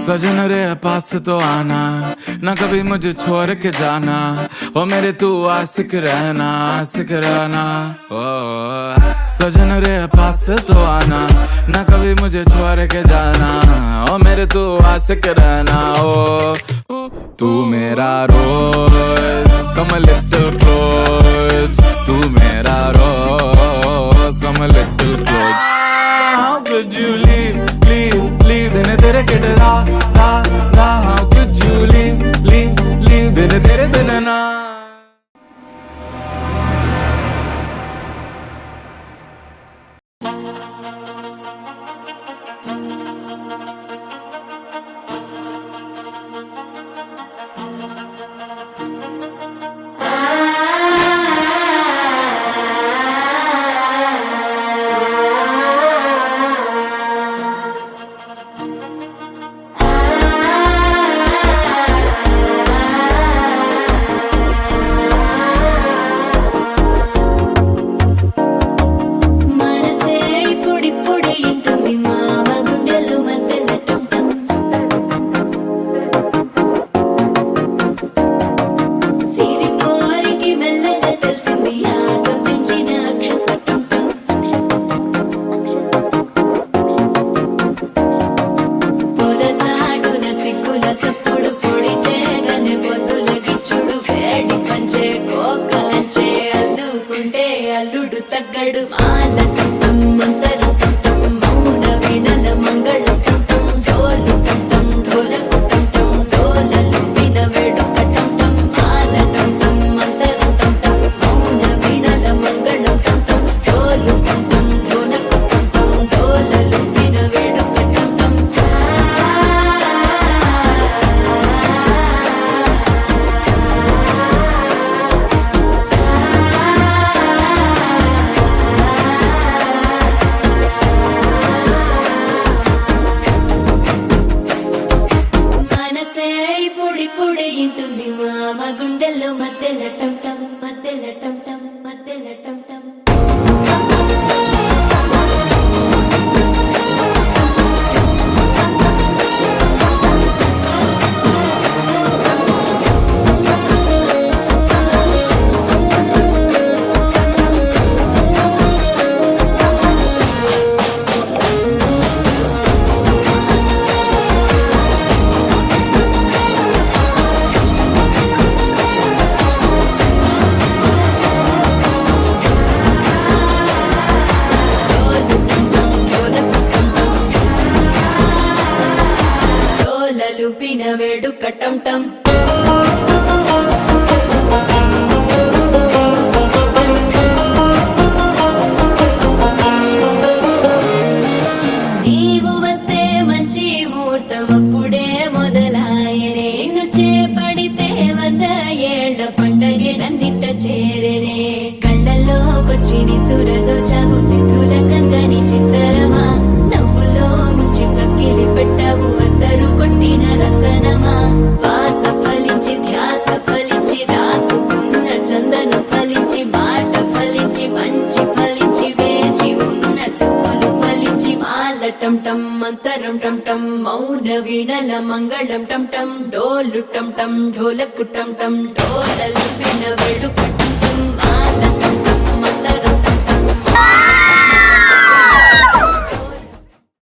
सजन रे पास तो आना, ना कभी मुझे छोड़ के जाना। ओ मेरे तू आशिक रहना, आशिक रहना। ओ सजन रे पास तो आना, ना कभी मुझे छोड़ के जाना। ओ मेरे तू आशिक रहना। ओ तू मेरा रोज, come a little close। तू मेरा रोज, come a little close। How could you leave बिन तेरे किटरा रा रा। How could you leave बिन तेरे बिन ना। అల్లుడు తగ్గడు మాల టం మంతరం టం మౌన వీణల మంగళం టం డోలు టం ఢోలకు టం డోలలు విన వేడుక టం మాల టం మంతరం టం మౌన వీణల మంగళం టం డోలు టం ఢోలకు టం డోలలు విన వేడుక టం పొడి ఇంటుంది మామ గుండెల్లో మధ్యల టం టం మధ్యల టం టం మధ్యల టం టం లూపిన వేడుక టం టం నీవు వస్తే మంచి ముహూర్తం అప్పుడే మొదలాయనే నిన్ను చేపడితే 100 ఏళ్ల పండగే నన్నిట్ట చేరేనే కళ్ళల్లోకొచ్చి నిద్దురతో చావు సిద్ధుల కందని చిత్తరమా నవ్వులో ముంచి చక్కిలి పెట్టావు అద్దరు కొట్టిన రతనమా శ్వాస ఫలించి ధ్యాస ఫలించి రాసుకున్న చందన ఫలించి మాట ఫలించి మంచి ఫలించి వేచి ఉన్న చూపులు ఫలించి మాల టం టం మంతరం టం టం మౌన వీణల మంగళం టం టం డోలు టం టం ఢోలకు టం టం డోలలు విన వేడుక